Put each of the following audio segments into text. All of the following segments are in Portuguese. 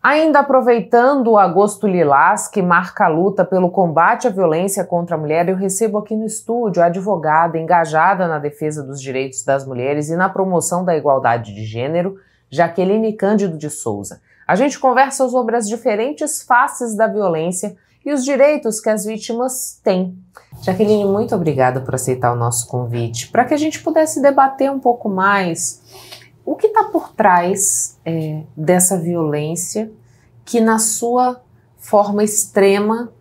Ainda aproveitando o Agosto Lilás, que marca a luta pelo combate à violência contra a mulher, eu recebo aqui no estúdio a advogada engajada na defesa dos direitos das mulheres e na promoção da igualdade de gênero, Jaqueline Cândido de Souza. A gente conversa sobre as diferentes faces da violência e os direitos que as vítimas têm. Jaqueline, muito obrigada por aceitar o nosso convite, para que a gente pudesse debater um pouco mais o que está por trás dessa violência que, na sua forma extrema,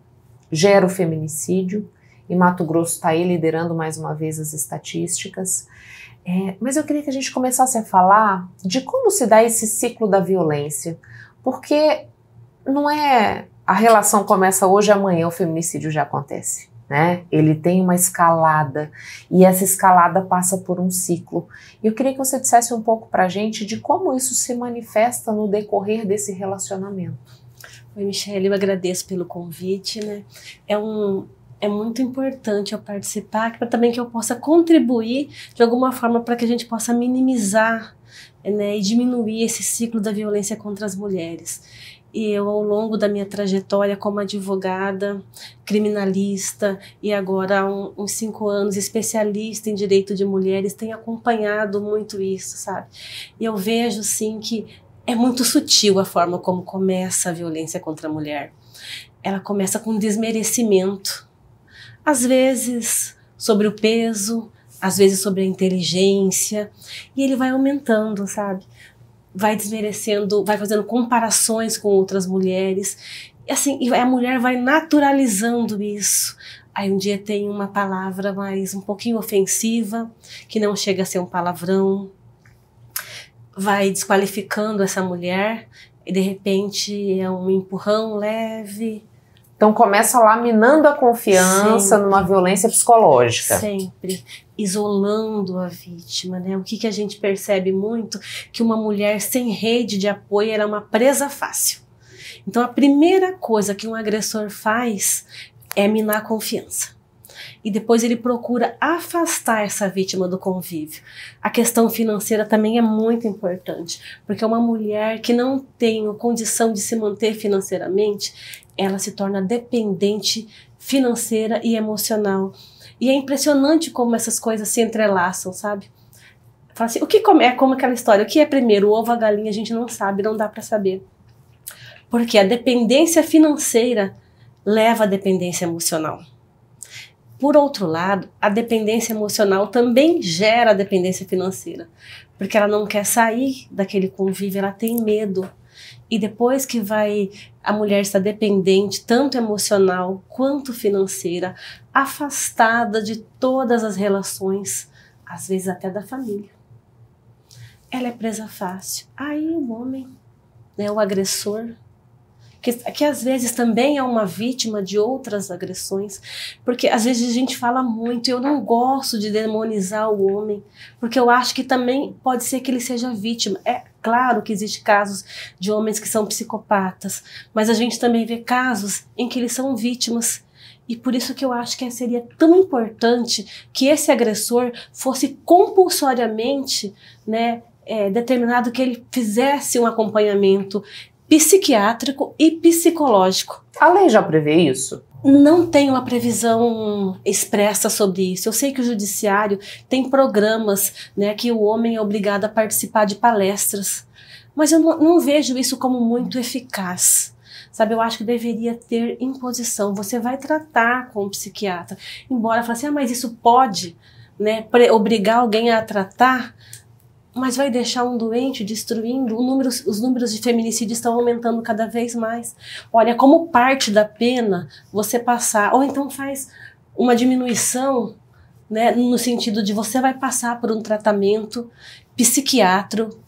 gera o feminicídio. E Mato Grosso está aí liderando mais uma vez as estatísticas. Mas eu queria que a gente começasse a falar de como se dá esse ciclo da violência, porque não é a relação começa hoje e amanhã o feminicídio já acontece, né? Ele tem uma escalada e essa escalada passa por um ciclo. E eu queria que você dissesse um pouco pra gente de como isso se manifesta no decorrer desse relacionamento. Oi, Michele, eu agradeço pelo convite, né? É muito importante eu participar, para também que eu possa contribuir de alguma forma para que a gente possa minimizar, né, e diminuir esse ciclo da violência contra as mulheres. E eu, ao longo da minha trajetória como advogada, criminalista e agora há uns 5 anos especialista em direito de mulheres, tenho acompanhado muito isso, sabe? E eu vejo, sim, que é muito sutil a forma como começa a violência contra a mulher. Ela começa com desmerecimento, às vezes sobre o peso, às vezes sobre a inteligência, e ele vai aumentando, sabe? Vai desmerecendo, vai fazendo comparações com outras mulheres, e assim, e a mulher vai naturalizando isso. Aí um dia tem uma palavra mais um pouquinho ofensiva, que não chega a ser um palavrão, vai desqualificando essa mulher, e de repente é um empurrão leve. Então começa lá minando a confiança numa violência psicológica. Sempre. Isolando a vítima, né? O que a gente percebe muito? Que uma mulher sem rede de apoio era uma presa fácil. Então a primeira coisa que um agressor faz é minar a confiança. E depois ele procura afastar essa vítima do convívio. A questão financeira também é muito importante, porque uma mulher que não tem condição de se manter financeiramente, ela se torna dependente financeira e emocional. E é impressionante como essas coisas se entrelaçam, sabe? Fala assim, é como aquela história, o que é primeiro, o ovo ou a galinha, a gente não sabe, não dá para saber. Porque a dependência financeira leva à dependência emocional. Por outro lado, a dependência emocional também gera a dependência financeira, porque ela não quer sair daquele convívio, ela tem medo. E depois que a mulher está dependente, tanto emocional quanto financeira, afastada de todas as relações, às vezes até da família. Ela é presa fácil. Aí o homem, né, o agressor, que às vezes também é uma vítima de outras agressões, porque às vezes a gente fala muito, eu não gosto de demonizar o homem, porque eu acho que também pode ser que ele seja vítima. É claro que existem casos de homens que são psicopatas, mas a gente também vê casos em que eles são vítimas. E por isso que eu acho que seria tão importante que esse agressor fosse compulsoriamente, né, determinado que ele fizesse um acompanhamento psiquiátrico e psicológico. A lei já prevê isso? Não tem uma previsão expressa sobre isso. Eu sei que o judiciário tem programas, né, que o homem é obrigado a participar de palestras, mas eu não vejo isso como muito eficaz. Sabe, eu acho que deveria ter imposição. Você vai tratar com o psiquiatra, embora fale assim, mas isso pode, né, obrigar alguém a tratar, mas vai deixar um doente destruindo. Os números de feminicídio estão aumentando cada vez mais. Olha, como parte da pena você passar, ou então faz uma diminuição, né, no sentido de você vai passar por um tratamento psiquiátrico,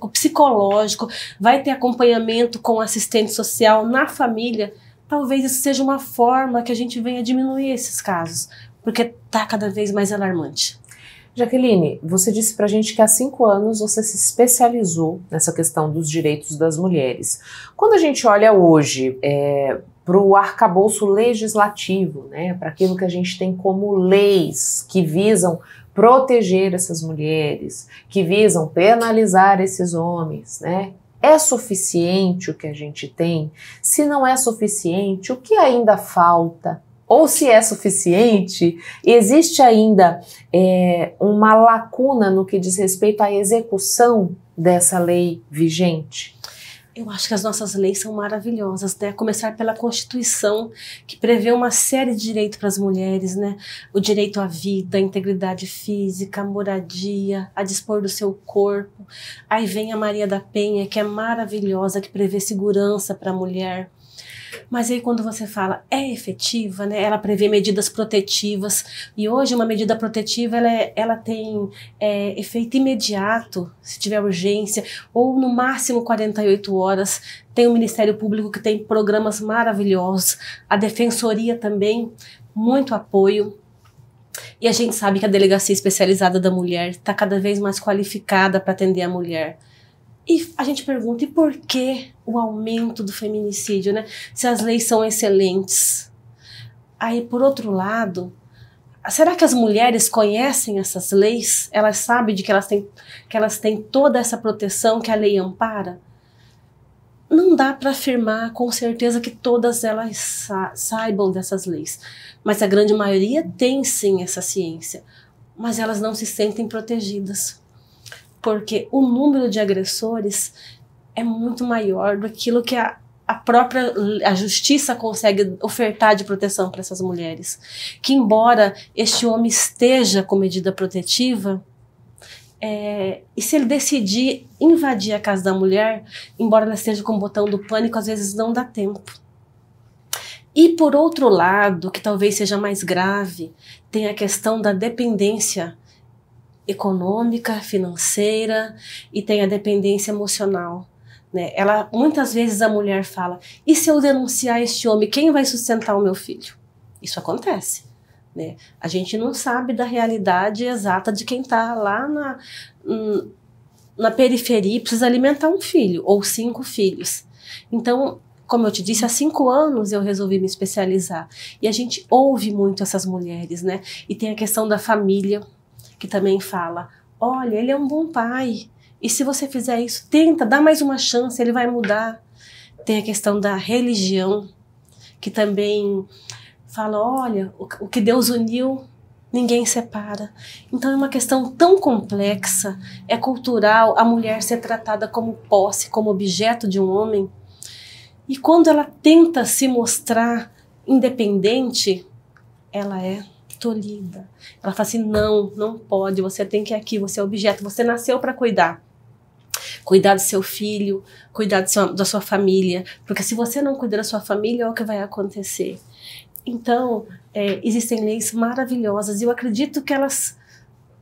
psicológico, vai ter acompanhamento com assistente social na família. Talvez isso seja uma forma que a gente venha diminuir esses casos, porque está cada vez mais alarmante. Jaqueline, você disse pra gente que há 5 anos você se especializou nessa questão dos direitos das mulheres. Quando a gente olha hoje para o arcabouço legislativo, né, para aquilo que a gente tem como leis que visam proteger essas mulheres, que visam penalizar esses homens, né, É suficiente o que a gente tem? Se não é suficiente, o que ainda falta? Ou se é suficiente, existe ainda uma lacuna no que diz respeito à execução dessa lei vigente? Eu acho que as nossas leis são maravilhosas, né? A começar pela Constituição, que prevê uma série de direitos para as mulheres, né? O direito à vida, à integridade física, à moradia, a dispor do seu corpo. Aí vem a Maria da Penha, que é maravilhosa, que prevê segurança para a mulher. Mas aí quando você fala, é efetiva, né? Ela prevê medidas protetivas, e hoje uma medida protetiva ela tem efeito imediato, se tiver urgência, ou no máximo 48 horas. Tem o Ministério Público que tem programas maravilhosos, a Defensoria também, muito apoio. E a gente sabe que a Delegacia Especializada da Mulher está cada vez mais qualificada para atender a mulher. E a gente pergunta, e por que o aumento do feminicídio, né? Se as leis são excelentes. Aí, por outro lado, será que as mulheres conhecem essas leis? Elas sabem de que elas têm toda essa proteção que a lei ampara? Não dá para afirmar com certeza que todas elas saibam dessas leis. Mas a grande maioria tem sim essa ciência. Mas elas não se sentem protegidas. Porque o número de agressores é muito maior do que aquilo que a justiça consegue ofertar de proteção para essas mulheres. Que embora este homem esteja com medida protetiva, e se ele decidir invadir a casa da mulher, embora ela esteja com o botão do pânico, às vezes não dá tempo. E por outro lado, que talvez seja mais grave, tem a questão da dependência econômica, financeira, e tem a dependência emocional, né? Muitas vezes a mulher fala, e se eu denunciar este homem, quem vai sustentar o meu filho? Isso acontece, né? A gente não sabe da realidade exata de quem está lá na periferia e precisa alimentar um filho, ou 5 filhos. Então, como eu te disse, há 5 anos eu resolvi me especializar, e a gente ouve muito essas mulheres, né? E tem a questão da família, que também fala, olha, ele é um bom pai, e se você fizer isso, tenta, dá mais uma chance, ele vai mudar. Tem a questão da religião, que também fala, olha, o que Deus uniu, ninguém separa. Então é uma questão tão complexa, é cultural a mulher ser tratada como posse, como objeto de um homem, e quando ela tenta se mostrar independente, ela é tolhida. Ela fala assim, não pode, você tem que ir aqui, você é objeto, você nasceu para cuidar. Cuidar do seu filho, cuidar da sua família, porque se você não cuidar da sua família, é o que vai acontecer. Então, existem leis maravilhosas, e eu acredito que elas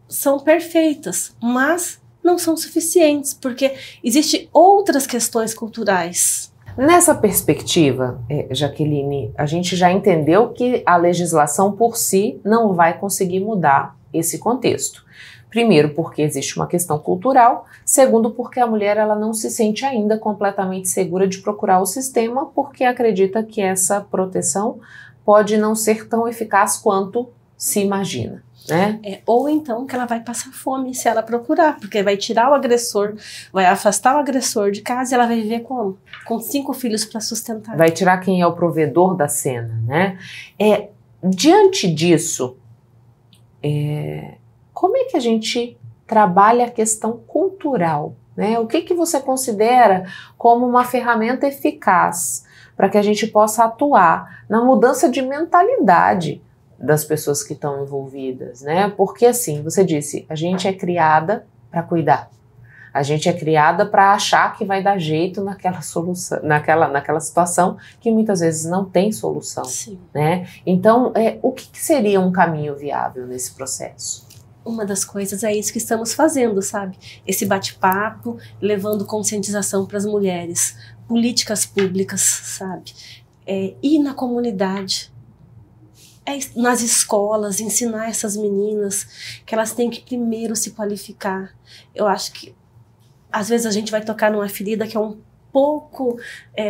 são perfeitas, mas não são suficientes, porque existem outras questões culturais. Nessa perspectiva, Jaqueline, a gente já entendeu que a legislação por si não vai conseguir mudar esse contexto. Primeiro, porque existe uma questão cultural. Segundo, porque a mulher ela não se sente ainda completamente segura de procurar o sistema, porque acredita que essa proteção pode não ser tão eficaz quanto se imagina, né? Ou então que ela vai passar fome se ela procurar, porque vai tirar o agressor, vai afastar o agressor de casa, e ela vai viver como? Com 5 filhos para sustentar. Vai tirar quem é o provedor da cena, né? Diante disso, como é que a gente trabalha a questão cultural, né? O que você considera como uma ferramenta eficaz para que a gente possa atuar na mudança de mentalidade das pessoas que estão envolvidas, né? Porque assim, você disse, a gente é criada para cuidar. A gente é criada para achar que vai dar jeito naquela solução, naquela situação que muitas vezes não tem solução. Sim. Né? Então, o que seria um caminho viável nesse processo? Uma das coisas é isso que estamos fazendo, sabe? Esse bate-papo, levando conscientização para as mulheres, políticas públicas, sabe? Ir na comunidade, nas escolas, ensinar essas meninas que elas têm que primeiro se qualificar. Eu acho que às vezes a gente vai tocar numa ferida que é um pouco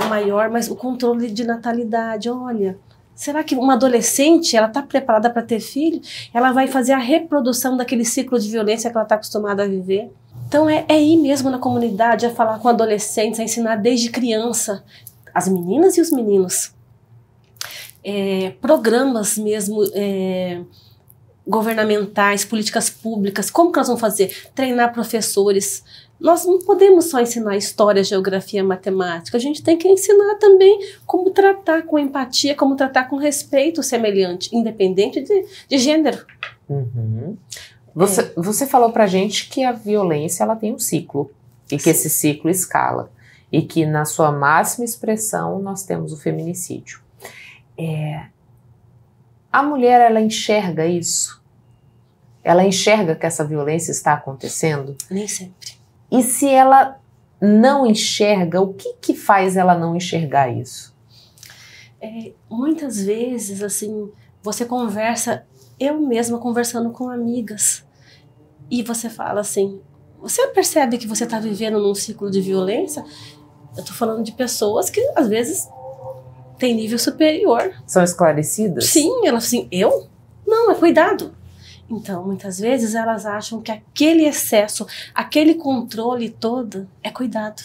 maior, mas o controle de natalidade, olha, será que uma adolescente, ela está preparada para ter filho? Ela vai fazer a reprodução daquele ciclo de violência que ela está acostumada a viver? Então é ir mesmo na comunidade, a falar com adolescentes, a ensinar desde criança, as meninas e os meninos. Programas mesmo governamentais, políticas públicas, como que nós vamos fazer? Treinar professores. Nós não podemos só ensinar história, geografia, matemática, a gente tem que ensinar também como tratar com empatia, como tratar com respeito semelhante, independente de gênero. Uhum. Você falou pra gente que a violência ela tem um ciclo, e que esse ciclo escala, e que na sua máxima expressão nós temos o feminicídio. A mulher, ela enxerga isso? Ela enxerga que essa violência está acontecendo? Nem sempre. E se ela não enxerga, o que faz ela não enxergar isso? Muitas vezes, assim, você conversa, eu mesma conversando com amigas, e você fala assim, você percebe que você está vivendo num ciclo de violência? Eu tô falando de pessoas que, às vezes, têm nível superior. São esclarecidas? Sim, elas assim, eu? Não, é cuidado. Então, muitas vezes, elas acham que aquele excesso, aquele controle todo é cuidado,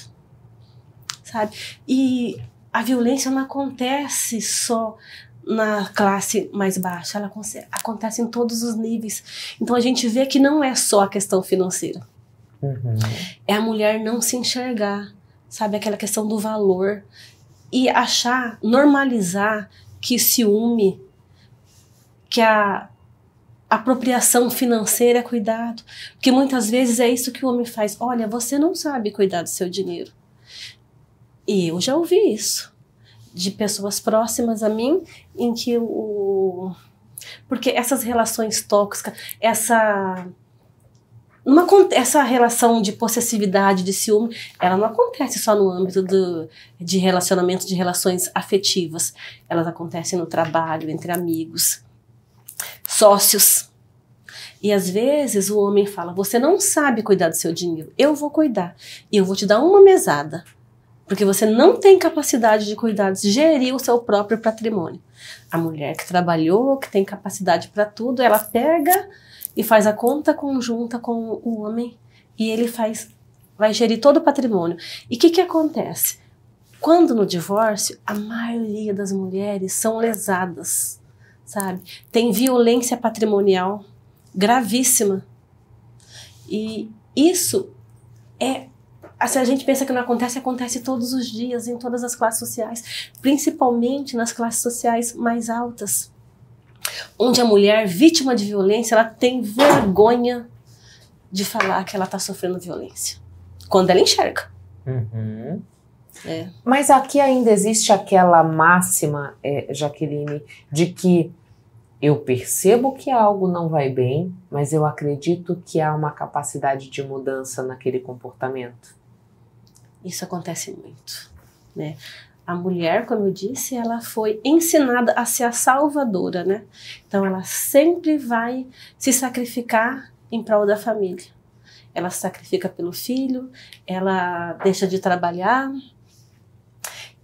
sabe? E a violência não acontece só na classe mais baixa, ela acontece em todos os níveis. Então, a gente vê que não é só a questão financeira. Uhum. É a mulher não se enxergar, sabe? Aquela questão do valor. E achar, normalizar que ciúme, que a apropriação financeira é cuidado. Porque muitas vezes é isso que o homem faz. Olha, você não sabe cuidar do seu dinheiro. E eu já ouvi isso de pessoas próximas a mim, em que porque essas relações tóxicas, essa relação de possessividade, de ciúme, ela não acontece só no âmbito de relacionamento, de relações afetivas. Elas acontecem no trabalho, entre amigos, sócios. E às vezes o homem fala, você não sabe cuidar do seu dinheiro, eu vou cuidar. E eu vou te dar uma mesada, porque você não tem capacidade de cuidar, de gerir o seu próprio patrimônio. A mulher que trabalhou, que tem capacidade para tudo, ela pega e faz a conta conjunta com o homem e ele vai gerir todo o patrimônio. E o que acontece? Quando no divórcio, a maioria das mulheres são lesadas, sabe? Tem violência patrimonial gravíssima. E isso se a gente pensa que não acontece, acontece todos os dias, em todas as classes sociais, principalmente nas classes sociais mais altas, onde a mulher vítima de violência, ela tem vergonha de falar que ela está sofrendo violência, quando ela enxerga. Uhum. Mas aqui ainda existe aquela máxima, Jaqueline, de que eu percebo que algo não vai bem, mas eu acredito que há uma capacidade de mudança naquele comportamento. Isso acontece muito, né? A mulher, como eu disse, ela foi ensinada a ser a salvadora, né? Então ela sempre vai se sacrificar em prol da família. Ela se sacrifica pelo filho, ela deixa de trabalhar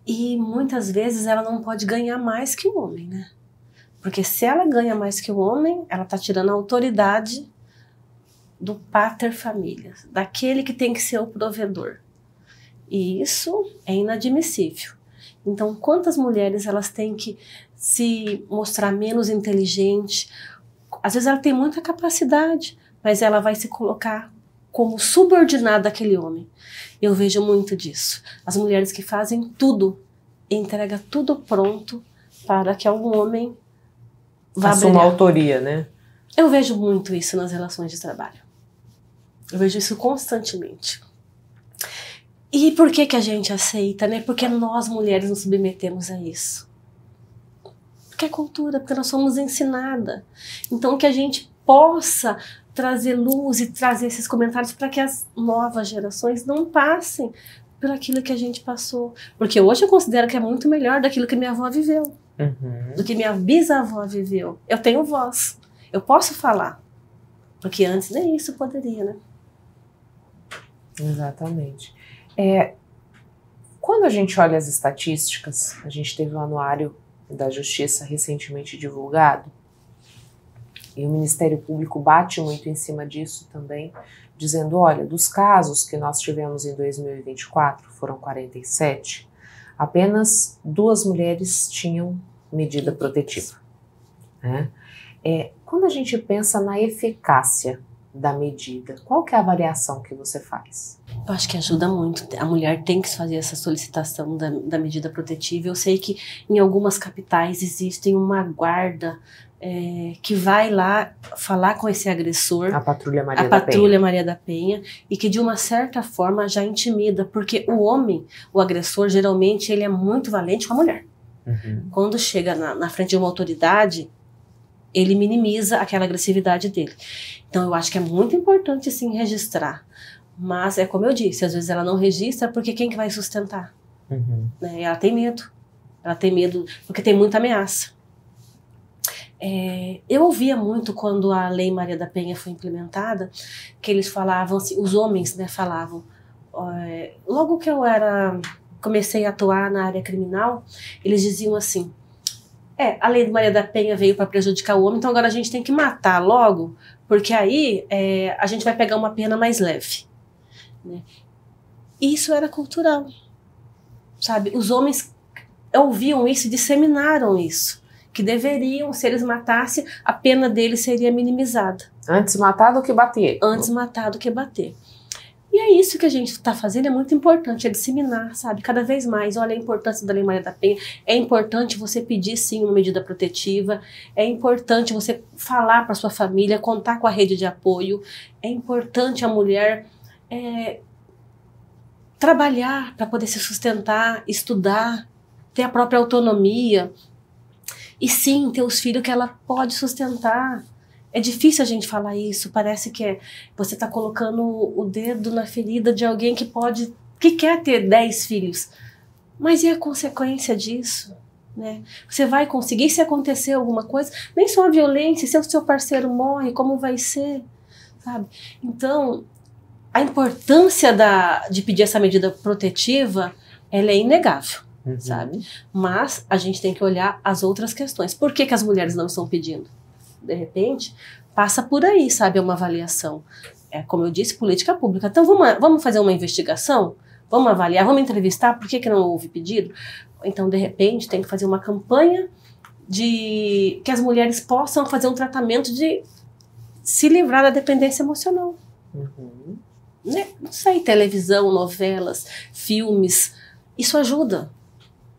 e muitas vezes ela não pode ganhar mais que o homem, né? Porque se ela ganha mais que o homem, ela está tirando a autoridade do pater familias, daquele que tem que ser o provedor. E isso é inadmissível. Então, quantas mulheres elas têm que se mostrar menos inteligente? Às vezes ela tem muita capacidade, mas ela vai se colocar como subordinada àquele homem. Eu vejo muito disso. As mulheres que fazem tudo, entregam tudo pronto para que algum homem vá assuma brilhar. Autoria, né? Eu vejo muito isso nas relações de trabalho. Eu vejo isso constantemente. E por que a gente aceita, né? Porque nós mulheres nos submetemos a isso. Porque é cultura, porque nós somos ensinadas. Então que a gente possa trazer luz e trazer esses comentários para que as novas gerações não passem por aquilo que a gente passou. Porque hoje eu considero que é muito melhor daquilo que minha avó viveu. Uhum. Do que minha bisavó viveu. Eu tenho voz. Eu posso falar. Porque antes nem isso poderia, né? Exatamente. Quando a gente olha as estatísticas, a gente teve o Anuário da Justiça recentemente divulgado, E o Ministério Público bate muito em cima disso também, dizendo, olha, dos casos que nós tivemos em 2024, foram 47, apenas 2 mulheres tinham medida protetiva. Né? Quando a gente pensa na eficácia da medida, qual que é a avaliação que você faz? Eu acho que ajuda muito. A mulher tem que fazer essa solicitação da medida protetiva. Eu sei que em algumas capitais existe uma guarda que vai lá falar com esse agressor, a Patrulha Maria Maria da Penha, e que de uma certa forma já intimida, porque o homem, o agressor, geralmente ele é muito valente com a mulher. Uhum. Quando chega na frente de uma autoridade, ele minimiza aquela agressividade dele. Então eu acho que é muito importante sim registrar, mas é como eu disse, às vezes ela não registra porque quem que vai sustentar? Uhum. Né? Ela tem medo porque tem muita ameaça. Eu ouvia muito quando a Lei Maria da Penha foi implementada, que eles falavam assim, os homens, né, falavam, logo que eu comecei a atuar na área criminal, eles diziam assim, a Lei Maria da Penha veio para prejudicar o homem, então agora a gente tem que matar logo, porque aí a gente vai pegar uma pena mais leve. Né? Isso era cultural, sabe? Os homens ouviam isso e disseminaram isso, que deveriam, se eles matassem, a pena deles seria minimizada. Antes matar do que bater. Antes matar do que bater. E é isso que a gente está fazendo, é muito importante, é disseminar, sabe, cada vez mais. Olha a importância da Lei Maria da Penha, é importante você pedir sim uma medida protetiva, é importante você falar para sua família, contar com a rede de apoio, é importante a mulher trabalhar para poder se sustentar, estudar, ter a própria autonomia, e sim, ter os filhos que ela pode sustentar. É difícil a gente falar isso, parece que você está colocando o dedo na ferida de alguém que quer ter 10 filhos. Mas e a consequência disso? Né? Você vai conseguir se acontecer alguma coisa? Nem só a violência, se o seu parceiro morre, como vai ser? Sabe? Então, a importância de pedir essa medida protetiva, ela é inegável. Uhum. Sabe? Mas a gente tem que olhar as outras questões. Por que as mulheres não estão pedindo? De repente, passa por aí, sabe, uma avaliação. Como eu disse, política pública. Então, vamos fazer uma investigação? Vamos avaliar? Vamos entrevistar? Por que não houve pedido? Então, de repente, tem que fazer uma campanha que as mulheres possam fazer um tratamento de se livrar da dependência emocional. Uhum. Né? Não sei, televisão, novelas, filmes, isso ajuda.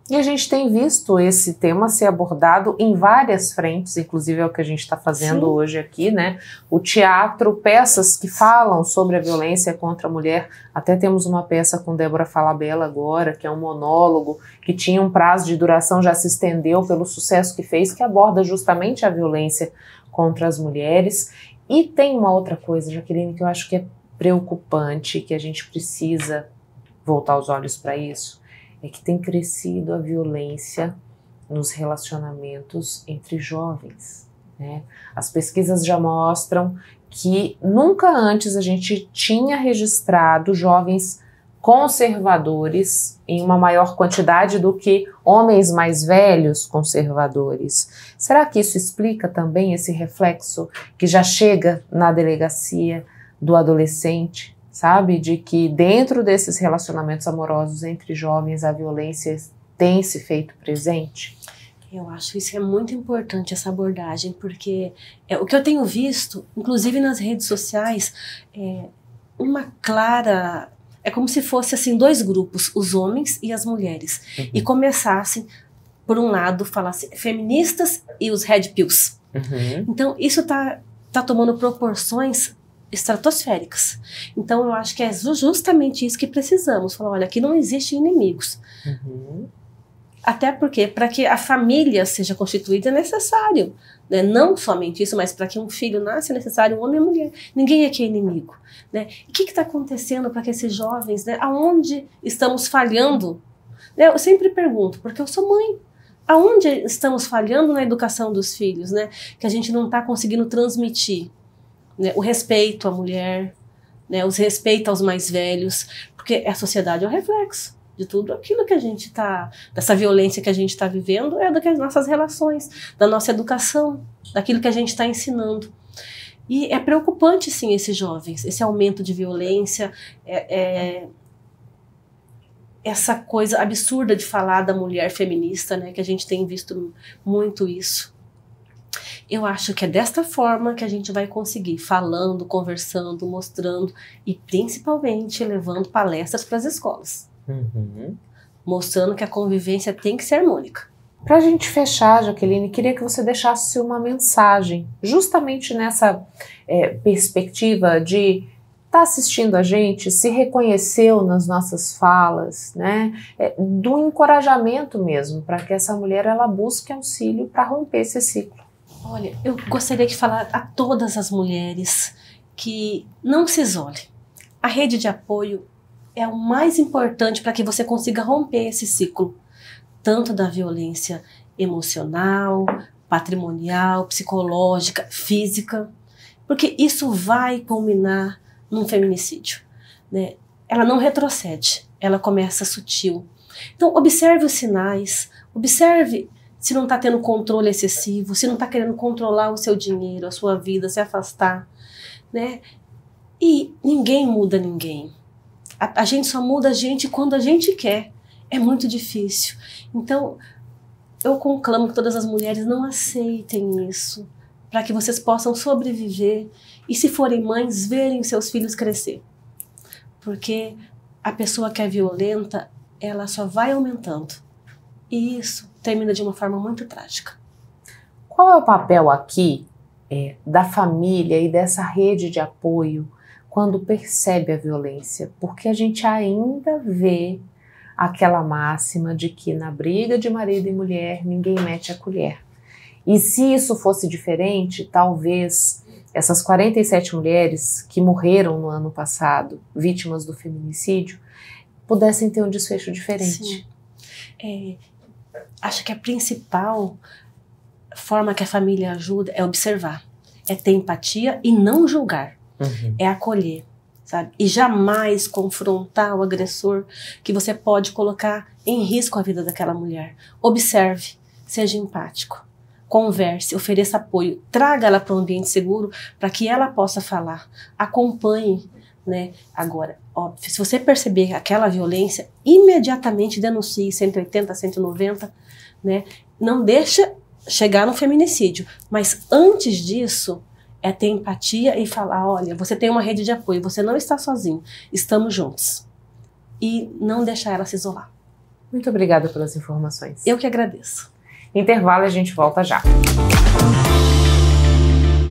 E a gente tem visto esse tema ser abordado em várias frentes, inclusive é o que a gente está fazendo Sim. hoje aqui, né? O teatro, peças que falam sobre a violência contra a mulher. Até temos uma peça com Débora Falabella agora, que é um monólogo, que tinha um prazo de duração, já se estendeu pelo sucesso que fez, que aborda justamente a violência contra as mulheres. E tem uma outra coisa, Jaqueline, que eu acho que é preocupante, que a gente precisa voltar os olhos para isso, é que tem crescido a violência nos relacionamentos entre jovens. Né? As pesquisas já mostram que nunca antes a gente tinha registrado jovens conservadores em uma maior quantidade do que homens mais velhos conservadores. Será que isso explica também esse reflexo que já chega na delegacia do adolescente? Sabe, de que dentro desses relacionamentos amorosos entre jovens a violência tem se feito presente? Eu acho isso é muito importante, essa abordagem, porque o que eu tenho visto, inclusive nas redes sociais, uma clara... É como se fosse assim 2 grupos, os homens e as mulheres, uhum. E começassem, por um lado, falassem feministas e os red pills. Uhum. Então isso tá tomando proporções estratosféricas. Então eu acho que é justamente isso que precisamos. Falar, olha, aqui não existem inimigos. Uhum. Até porque, para que a família seja constituída, é necessário, né? Não somente isso, mas para que um filho nasça é necessário um homem e uma mulher. Ninguém aqui é inimigo. Né? E o que está acontecendo para que esses jovens, né, aonde estamos falhando? Né? Eu sempre pergunto, porque eu sou mãe. Aonde estamos falhando na educação dos filhos? Né? Que a gente não está conseguindo transmitir, né, o respeito à mulher, né, o respeito aos mais velhos, porque a sociedade é o reflexo. de tudo aquilo que a gente está, dessa violência que a gente está vivendo, é das nossas relações, da nossa educação, daquilo que a gente está ensinando. E é preocupante, sim, esses jovens, esse aumento de violência, essa coisa absurda de falar da mulher feminista, né, que a gente tem visto muito isso. Eu acho que é desta forma que a gente vai conseguir, falando, conversando, mostrando e principalmente levando palestras para as escolas. Mostrando que a convivência tem que ser harmônica. Para a gente fechar, Jaqueline, queria que você deixasse uma mensagem, justamente nessa perspectiva de estar assistindo a gente, se reconheceu nas nossas falas, né? Do encorajamento mesmo, para que essa mulher ela busque auxílio para romper esse ciclo. Olha, eu gostaria de falar a todas as mulheres que não se isolem. A rede de apoio é o mais importante para que você consiga romper esse ciclo, tanto da violência emocional, patrimonial, psicológica, física, porque isso vai culminar num feminicídio, né? Ela não retrocede, ela começa sutil. Então, observe os sinais, observe se não está tendo controle excessivo, se não está querendo controlar o seu dinheiro, a sua vida, se afastar, né? E ninguém muda ninguém. A gente só muda a gente quando a gente quer. É muito difícil. Então, eu conclamo que todas as mulheres não aceitem isso, para que vocês possam sobreviver e, se forem mães, verem seus filhos crescer. Porque a pessoa que é violenta, ela só vai aumentando. E isso termina de uma forma muito trágica. Qual é o papel aqui da família e dessa rede de apoio quando percebe a violência? Porque a gente ainda vê aquela máxima de que na briga de marido e mulher ninguém mete a colher. E se isso fosse diferente, talvez essas 47 mulheres que morreram no ano passado, vítimas do feminicídio, pudessem ter um desfecho diferente. Sim. Acho que a principal forma que a família ajuda é observar, é ter empatia e não julgar, é acolher, sabe? E jamais confrontar o agressor, que você pode colocar em risco a vida daquela mulher. Observe, seja empático, converse, ofereça apoio, traga ela para um ambiente seguro para que ela possa falar, acompanhe, né? Agora, óbvio, se você perceber aquela violência, imediatamente denuncie 180, 190, né? Não deixa chegar no feminicídio, mas antes disso é ter empatia e falar, olha, você tem uma rede de apoio, você não está sozinho, estamos juntos. E não deixar ela se isolar. Muito obrigada pelas informações. Eu que agradeço. Intervalo, a gente volta já.